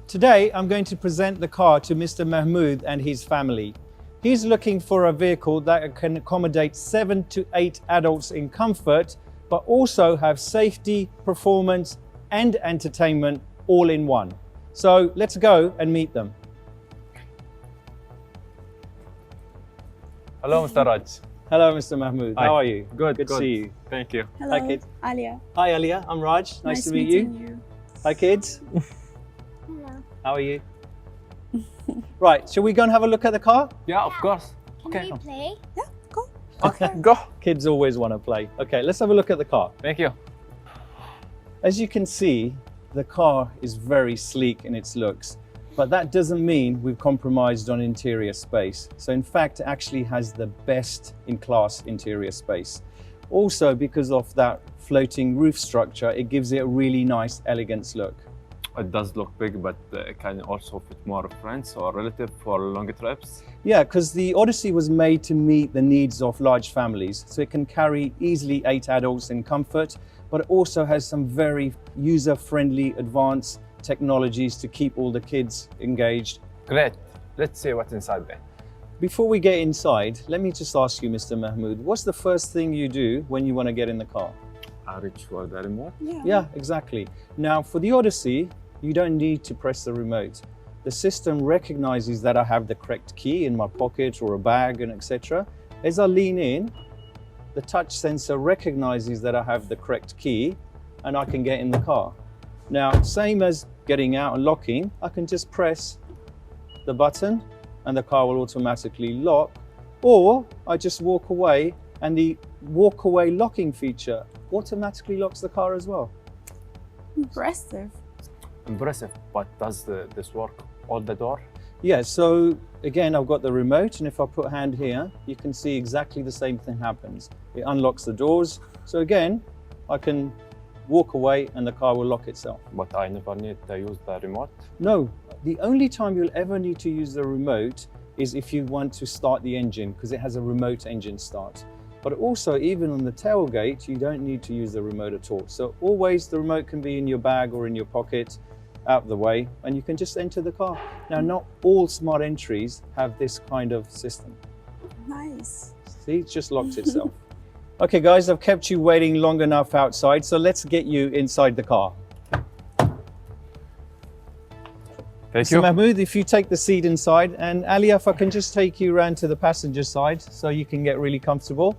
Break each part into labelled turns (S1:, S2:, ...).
S1: Today, I'm going to present the car to Mr. Mahmood and his family. He's looking for a vehicle that can accommodate 7 to 8 adults in comfort, but also have safety, performance, and entertainment all in one. So let's go and meet them.
S2: Hello, Mr. Raj.
S1: Hello, Mr. Mahmood.
S2: Hi.
S1: How are you?
S2: Good
S1: to see you.
S2: Thank you.
S3: Hello,
S1: Hi, kids.
S3: Alia.
S1: Hi, Alia. I'm Raj. Nice to meet you. Hi, kids.
S3: Hello.
S1: How are you? Right, shall we go and have a look at the car?
S2: Yeah, of course.
S4: Can we play?
S3: Yeah, go.
S2: Okay, go.
S1: Kids always want to play. Okay, let's have a look at the car.
S2: Thank you.
S1: As you can see, the car is very sleek in its looks, but that doesn't mean we've compromised on interior space. So in fact, it actually has the best in class interior space. Also, because of that floating roof structure, it gives it a really nice, elegant look.
S2: It does look big, but it can also fit more friends or relatives for long trips.
S1: Yeah, because the Odyssey was made to meet the needs of large families. So it can carry easily 8 adults in comfort, but it also has some very user-friendly advanced technologies to keep all the kids engaged.
S2: Great. Let's see what's inside there.
S1: Before we get inside, let me just ask you, Mr. Mahmood, what's the first thing you do when you want to get in the car?
S2: I reach for the remote.
S1: Yeah, exactly. Now, for the Odyssey, you don't need to press the remote. The system recognizes that I have the correct key in my pocket or a bag and etc. As I lean in, the touch sensor recognizes that I have the correct key and I can get in the car. Now, same as getting out and locking, I can just press the button and the car will automatically lock, or I just walk away and the walk away locking feature automatically locks the car as well.
S3: Impressive.
S2: Impressive. But does this work on the door?
S1: Yeah, so again, I've got the remote, and if I put a hand here, you can see exactly the same thing happens. It unlocks the doors. So again, I can walk away and the car will lock itself.
S2: But I never need to use the remote.
S1: No, the only time you'll ever need to use the remote is if you want to start the engine, because it has a remote engine start. But also, even on the tailgate, you don't need to use the remote at all. So always the remote can be in your bag or in your pocket, out of the way, and you can just enter the car. Now, not all smart entries have this kind of system.
S3: Nice.
S1: See, it just locked itself. Okay, guys, I've kept you waiting long enough outside, so let's get you inside the car.
S2: Thank
S1: So
S2: you.
S1: Mahmood, if you take the seat inside, and Ali, if I can just take you around to the passenger side so you can get really comfortable.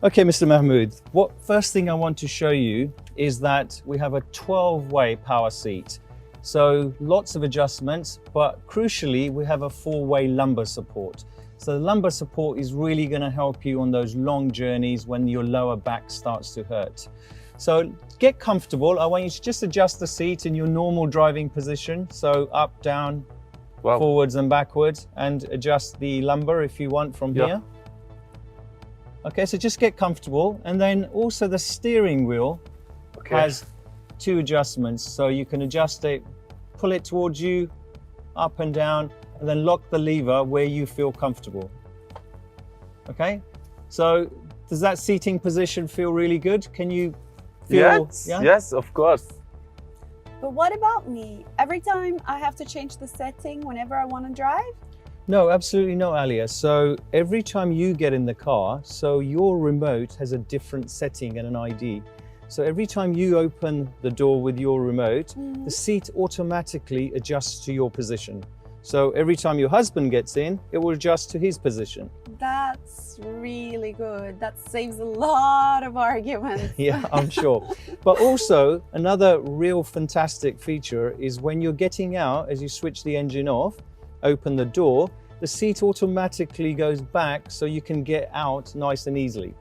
S1: Okay, Mr. Mahmood, first thing I want to show you is that we have a 12-way power seat. So lots of adjustments, but crucially, we have a 4-way lumbar support. So the lumbar support is really going to help you on those long journeys when your lower back starts to hurt. So get comfortable. I want you to just adjust the seat in your normal driving position. So up, down,
S2: Wow.
S1: forwards and backwards, and adjust the lumbar if you want from
S2: Yeah.
S1: here. Okay, so just get comfortable. And then also the steering wheel
S2: Okay.
S1: has 2 adjustments. So you can adjust it, pull it towards you, up and down, and then lock the lever where you feel comfortable. Okay, so does that seating position feel really good? Can you feel?
S2: Yes,
S1: Yeah?
S2: yes, of course.
S3: But what about me? Every time I have to change the setting whenever I want to drive?
S1: No, absolutely not, Alia. So every time you get in the car, so your remote has a different setting and an ID. So every time you open the door with your remote, the seat automatically adjusts to your position. So every time your husband gets in, it will adjust to his position.
S3: That's really good. That saves a lot of arguments.
S1: Yeah, I'm sure. But also, another real fantastic feature is when you're getting out, as you switch the engine off, open the door, the seat automatically goes back so you can get out nice and easily.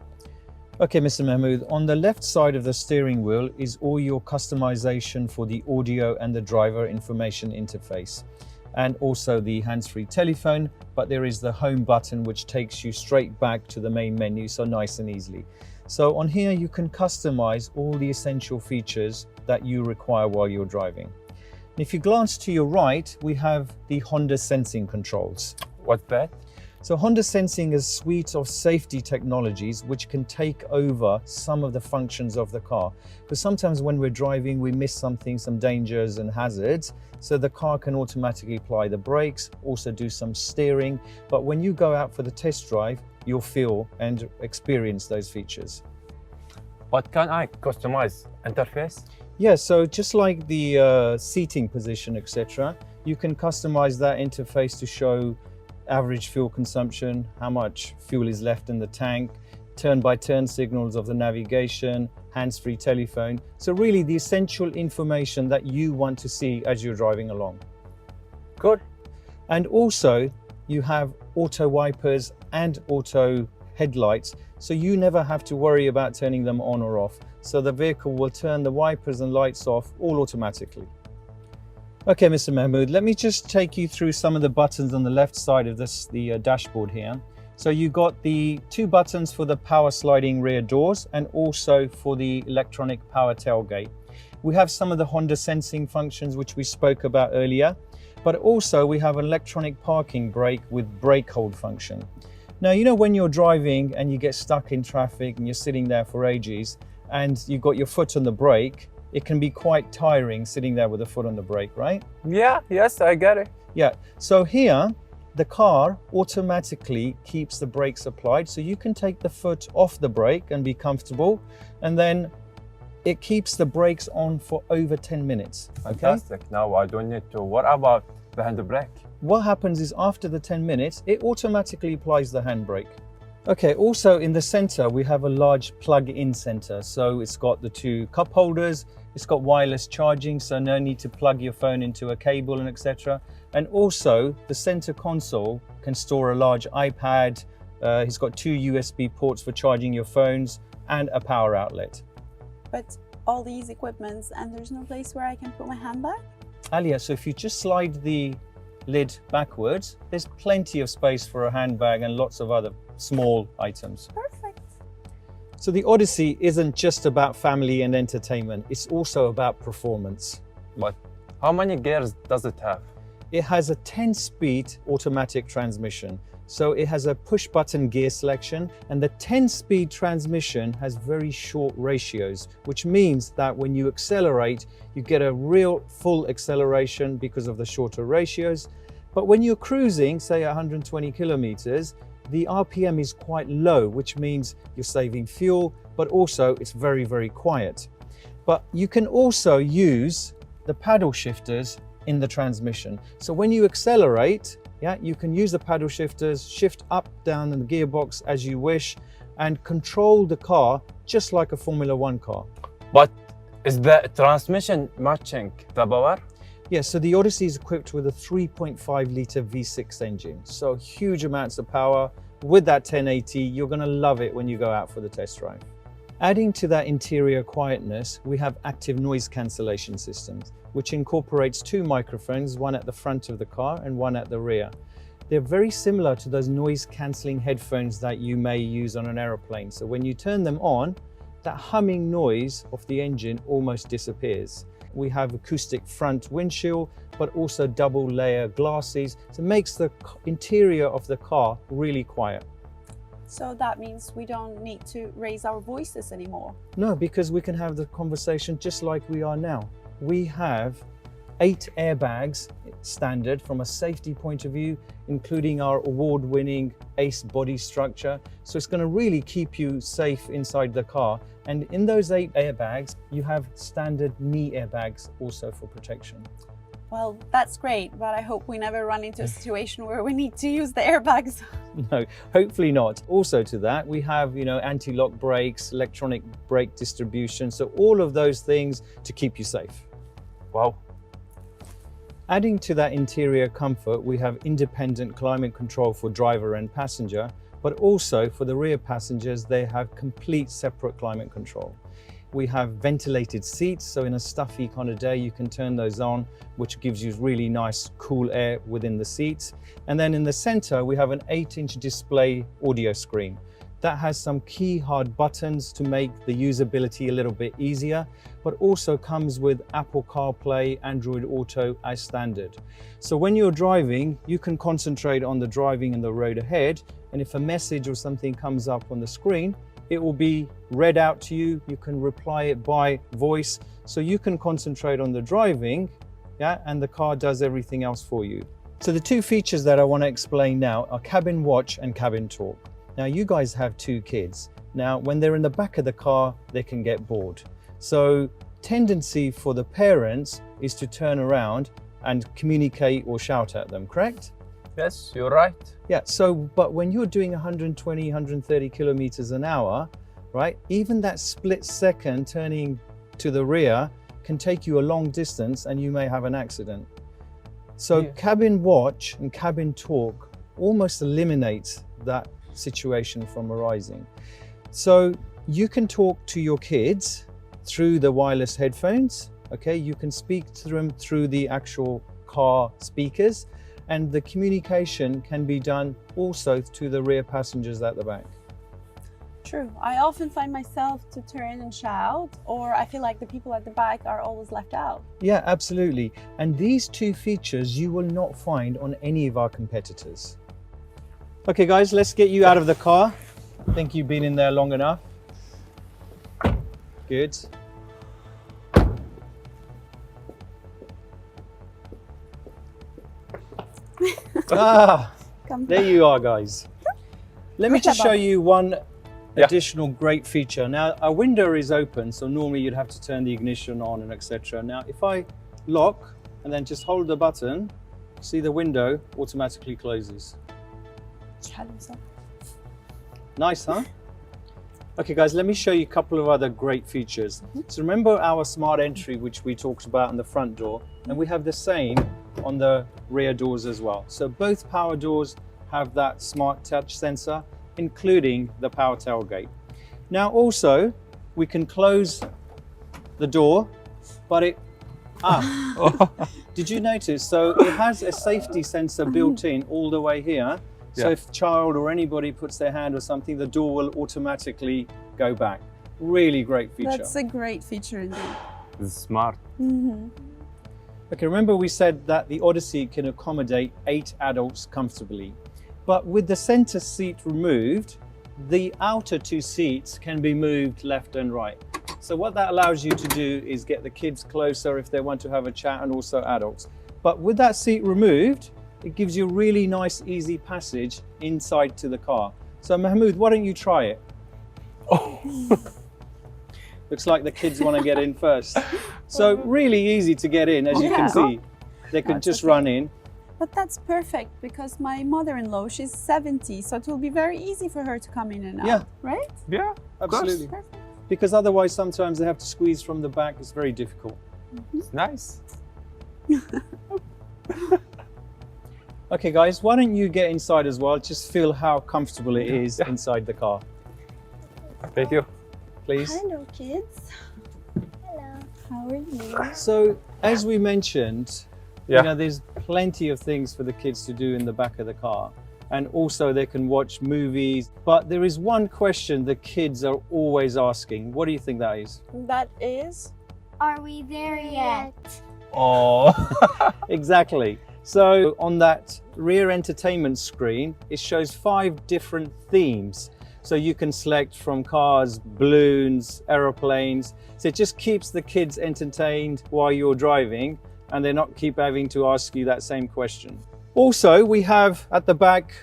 S1: Okay, Mr. Mahmood, on the left side of the steering wheel is all your customization for the audio and the driver information interface, and also the hands-free telephone, but there is the home button which takes you straight back to the main menu, so nice and easily. So on here you can customize all the essential features that you require while you're driving. If you glance to your right, we have the Honda sensing controls.
S2: What's that?
S1: So Honda Sensing is a suite of safety technologies which can take over some of the functions of the car. Because sometimes when we're driving, we miss something, some dangers and hazards. So the car can automatically apply the brakes, also do some steering. But when you go out for the test drive, you'll feel and experience those features.
S2: But can I customize interface?
S1: Yeah, so just like the seating position, etc., you can customize that interface to show average fuel consumption, how much fuel is left in the tank, turn-by-turn signals of the navigation, hands-free telephone. So really the essential information that you want to see as you're driving along.
S2: Good.
S1: And also you have auto wipers and auto headlights, so you never have to worry about turning them on or off. So the vehicle will turn the wipers and lights off all automatically. Okay, Mr. Mahmood, let me just take you through some of the buttons on the left side of the dashboard here. So you got the two buttons for the power sliding rear doors and also for the electronic power tailgate. We have some of the Honda Sensing functions which we spoke about earlier, but also we have an electronic parking brake with brake hold function. Now, you know when you're driving and you get stuck in traffic and you're sitting there for ages and you've got your foot on the brake, it can be quite tiring sitting there with a foot on the brake, right?
S2: Yeah, yes, I get it.
S1: Yeah, so here, the car automatically keeps the brakes applied, so you can take the foot off the brake and be comfortable, and then it keeps the brakes on for over 10 minutes, okay?
S2: Fantastic. Now I don't need to worry about the handbrake.
S1: What happens is after the 10 minutes, it automatically applies the handbrake. Okay, also in the center, we have a large plug-in center. So it's got the two cup holders, it's got wireless charging, so no need to plug your phone into a cable and etc. And also the center console can store a large iPad. It's got two USB ports for charging your phones and a power outlet.
S3: But all these equipments, and there's no place where I can put my handbag?
S1: Alia, so if you just slide the lid backwards, there's plenty of space for a handbag and lots of other small items.
S3: Perfect.
S1: So the Odyssey isn't just about family and entertainment, it's also about performance.
S2: But how many gears does it have?
S1: It has a 10-speed automatic transmission. So it has a push-button gear selection, and the 10-speed transmission has very short ratios, which means that when you accelerate, you get a real full acceleration because of the shorter ratios. But when you're cruising, say 120 kilometers, the RPM is quite low, which means you're saving fuel, but also it's very, very quiet. But you can also use the paddle shifters in the transmission. So when you accelerate, you can use the paddle shifters, shift up, down in the gearbox as you wish, and control the car just like a Formula One car.
S2: But is the transmission matching the power?
S1: Yeah, so the Odyssey is equipped with a 3.5 litre V6 engine. So huge amounts of power. With that 1080, you're gonna love it when you go out for the test drive. Adding to that interior quietness, we have active noise cancellation systems, which incorporates two microphones, one at the front of the car and one at the rear. They're very similar to those noise cancelling headphones that you may use on an aeroplane. So when you turn them on, that humming noise of the engine almost disappears. We have acoustic front windshield, but also double layer glasses. So it makes the interior of the car really quiet.
S3: So that means we don't need to raise our voices anymore?
S1: No, because we can have the conversation just like we are now. We have 8 airbags standard from a safety point of view, including our award-winning ACE body structure. So it's going to really keep you safe inside the car. And in those 8 airbags, you have standard knee airbags also for protection.
S3: Well, that's great, but I hope we never run into a situation where we need to use the airbags.
S1: No, hopefully not. Also to that, we have, anti-lock brakes, electronic brake distribution. So all of those things to keep you safe.
S2: Wow.
S1: Adding to that interior comfort, we have independent climate control for driver and passenger, but also for the rear passengers, they have complete separate climate control. We have ventilated seats, so in a stuffy kind of day, you can turn those on, which gives you really nice, cool air within the seats. And then in the center, we have an 8-inch display audio screen. that has some key hard buttons to make the usability a little bit easier, but also comes with Apple CarPlay, Android Auto as standard. So when you're driving, you can concentrate on the driving and the road ahead. And if a message or something comes up on the screen, it will be read out to you. You can reply it by voice. So you can concentrate on the driving, yeah, and the car does everything else for you. So the two features that I want to explain now are Cabin Watch and Cabin Talk. Now you guys have 2 kids. Now when they're in the back of the car, they can get bored. So tendency for the parents is to turn around and communicate or shout at them, correct?
S2: Yes, you're right.
S1: Yeah, so, but when you're doing 120, 130 kilometers an hour, right, even that split second turning to the rear can take you a long distance and you may have an accident. So Cabin Watch and Cabin Talk almost eliminates that situation from arising. So you can talk to your kids through the wireless headphones, okay? You can speak to them through the actual car speakers, and the communication can be done also to the rear passengers at the back.
S3: True. I often find myself to turn and shout, or I feel like the people at the back are always left out.
S1: Yeah, absolutely. And these 2 features you will not find on any of our competitors. Okay guys, let's get you out of the car. I think you've been in there long enough. Good. There you are, guys. Let me just show you one additional great feature. Now, our window is open, so normally you'd have to turn the ignition on and etc. Now, if I lock and then just hold the button, see the window automatically closes. Nice, huh? Okay guys, let me show you a couple of other great features. So remember our smart entry, which we talked about in the front door, and we have the same on the rear doors as well. So both power doors have that smart touch sensor, including the power tailgate. Now also, we can close the door, but did you notice? So it has a safety sensor built in all the way here. So if a child or anybody puts their hand or something, the door will automatically go back. Really great feature.
S3: That's a great feature indeed.
S2: It's smart.
S1: Okay, remember we said that the Odyssey can accommodate 8 adults comfortably. But with the center seat removed, the outer 2 seats can be moved left and right. So what that allows you to do is get the kids closer if they want to have a chat, and also adults. But with that seat removed, it gives you a really nice, easy passage inside to the car. So Mahmoud, why don't you try it? Looks like the kids want to get in first. So really easy to get in, as you can see. They can just run in.
S3: But that's perfect, because my mother-in-law, she's 70, so it will be very easy for her to come in and out, right?
S2: Yeah,
S1: absolutely. Because otherwise sometimes they have to squeeze from the back. It's very difficult.
S2: It's nice.
S1: Okay guys, why don't you get inside as well? Just feel how comfortable it is inside the car.
S2: Thank you.
S1: Please.
S3: Hello kids. Hello. How are you?
S1: So as we mentioned, you know, there's plenty of things for the kids to do in the back of the car. And also they can watch movies. But there is one question the kids are always asking. What do you think that is?
S3: That is?
S4: Are we there yet?
S1: Oh, exactly. So on that rear entertainment screen, it shows 5 different themes. So you can select from cars, balloons, aeroplanes. So it just keeps the kids entertained while you're driving, and they're not keep having to ask you that same question. Also, we have at the back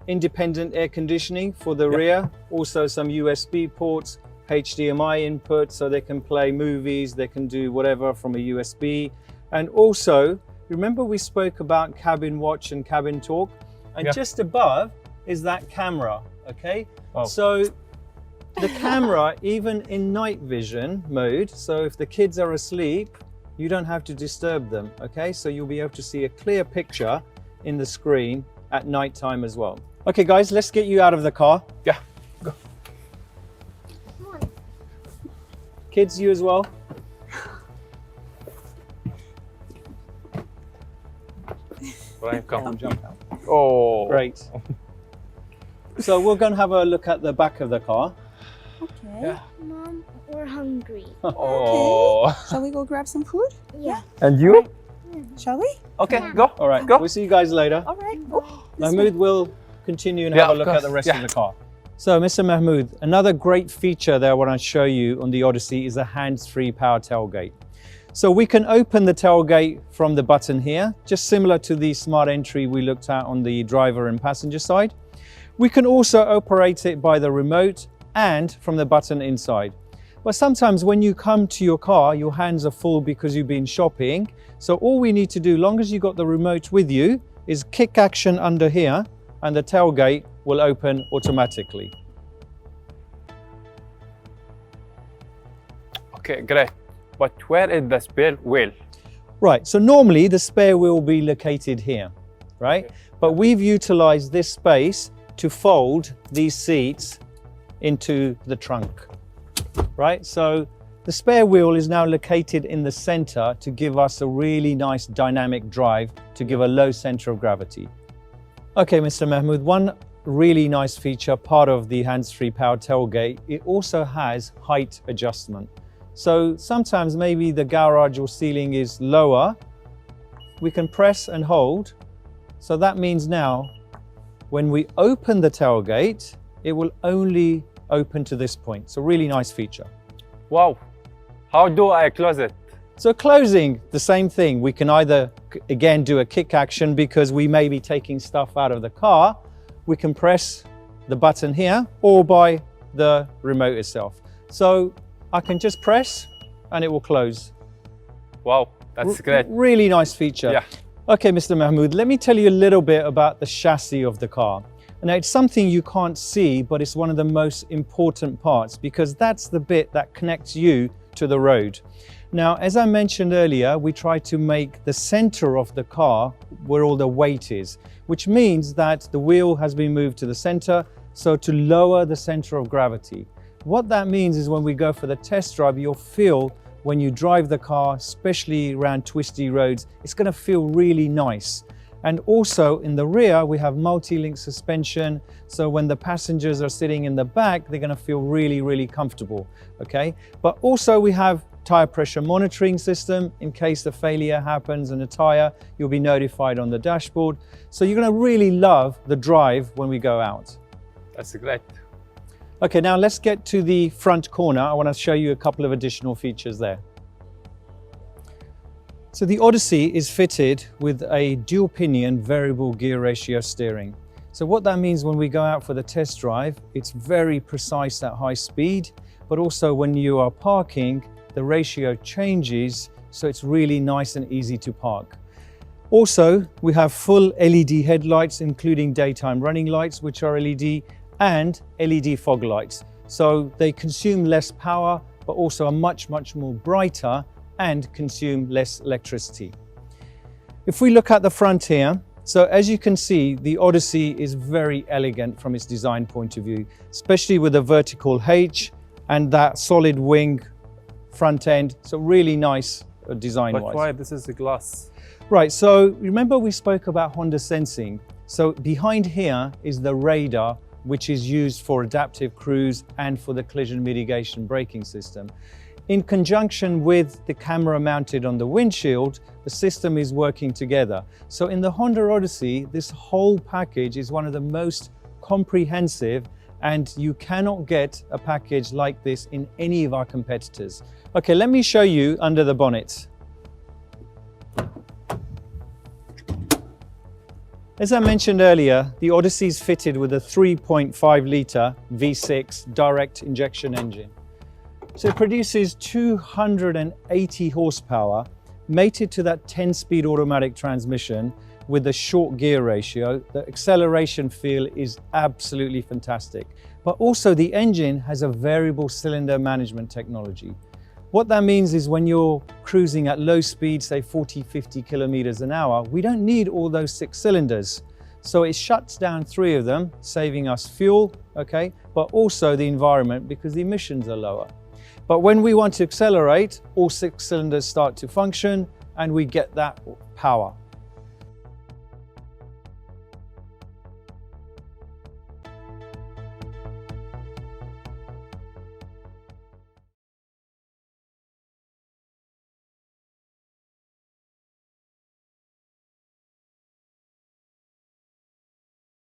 S1: independent air conditioning for the rear. Also some USB ports, HDMI input, so they can play movies, they can do whatever from a USB. And also, remember we spoke about Cabin Watch and Cabin Talk? And just above is that camera, okay? So the camera, even in night vision mode, so if the kids are asleep, you don't have to disturb them, okay? So you'll be able to see a clear picture in the screen at night time as well. Okay guys, let's get you out of the car.
S2: Yeah, go.
S4: Come on.
S1: Kids, you as well.
S2: Brian, come.
S1: Jump out.
S2: Oh.
S1: Great. So we're going to have a look at the back of the car.
S3: Okay.
S2: Yeah.
S4: Mom, we're hungry.
S2: Oh.
S3: Shall we go grab some food?
S4: Yeah.
S2: And you?
S3: Shall we?
S2: Okay,
S4: Yeah.
S2: go.
S1: All right,
S2: Go.
S1: we'll see you guys later.
S3: All right. Go.
S1: Mahmoud will continue and
S2: Yeah,
S1: have a
S2: of
S1: look at
S2: course.
S1: the rest
S2: Yeah.
S1: of the car. So, Mr. Mahmoud, another great feature that I want to show you on the Odyssey is a hands-free power tailgate. So we can open the tailgate from the button here, just similar to the smart entry we looked at on the driver and passenger side. We can also operate it by the remote and from the button inside. But sometimes when you come to your car, your hands are full because you've been shopping. So all we need to do, long as you got the remote with you, is kick action under here and the tailgate will open automatically.
S2: Okay, great. But where is the spare wheel?
S1: Right, so normally the spare wheel will be located here, right?
S2: Okay.
S1: But we've utilized this space to fold these seats into the trunk, right? So the spare wheel is now located in the center to give us a really nice dynamic drive to give a low center of gravity. Okay, Mr. Mahmoud, one really nice feature, part of the hands-free power tailgate, it also has height adjustment. So sometimes maybe the garage or ceiling is lower. We can press and hold. So that means now when we open the tailgate, it will only open to this point. So really nice feature.
S2: Wow. How do I close it?
S1: So closing, the same thing. We can either, again, do a kick action because we may be taking stuff out of the car. We can press the button here or by the remote itself. So I can just press and it will close.
S2: Wow, that's great.
S1: Really nice feature.
S2: Yeah.
S1: Okay, Mr. Mahmoud, let me tell you a little bit about the chassis of the car. Now, it's something you can't see, but it's one of the most important parts because that's the bit that connects you to the road. Now, as I mentioned earlier, we try to make the center of the car where all the weight is, which means that the wheel has been moved to the center, so to lower the center of gravity. What that means is when we go for the test drive, you'll feel when you drive the car, especially around twisty roads, it's going to feel really nice. And also in the rear, we have multi-link suspension. So when the passengers are sitting in the back, they're going to feel really, really comfortable. Okay. But also we have tire pressure monitoring system. In case a failure happens in a tire, you'll be notified on the dashboard. So you're going to really love the drive when we go out.
S2: That's great.
S1: Okay, now let's get to the front corner. I want to show you a couple of additional features there. So the Odyssey is fitted with a dual pinion variable gear ratio steering. So what that means when we go out for the test drive, it's very precise at high speed, but also when you are parking, the ratio changes, so it's really nice and easy to park. Also, we have full LED headlights, including daytime running lights, which are LED, and LED fog lights. So they consume less power, but also are much, much more brighter and consume less electricity. If we look at the front here, so as you can see, the Odyssey is very elegant from its design point of view, especially with the vertical H and that solid wing front end. So really nice design-wise.
S2: But why this is the glass?
S1: Right, so remember we spoke about Honda sensing. So behind here is the radar, which is used for adaptive cruise and for the collision mitigation braking system. In conjunction with the camera mounted on the windshield, the system is working together. So in the Honda Odyssey, this whole package is one of the most comprehensive, and you cannot get a package like this in any of our competitors. Okay, let me show you under the bonnet. As I mentioned earlier, the Odyssey is fitted with a 3.5 litre V6 direct injection engine. So it produces 280 horsepower, mated to that 10-speed automatic transmission with a short gear ratio. The acceleration feel is absolutely fantastic. But also the engine has a variable cylinder management technology. What that means is when you're cruising at low speed, say 40, 50 kilometers an hour, we don't need all those 6 cylinders. So it shuts down 3 of them, saving us fuel, okay, but also the environment because the emissions are lower. But when we want to accelerate, all 6 cylinders start to function and we get that power.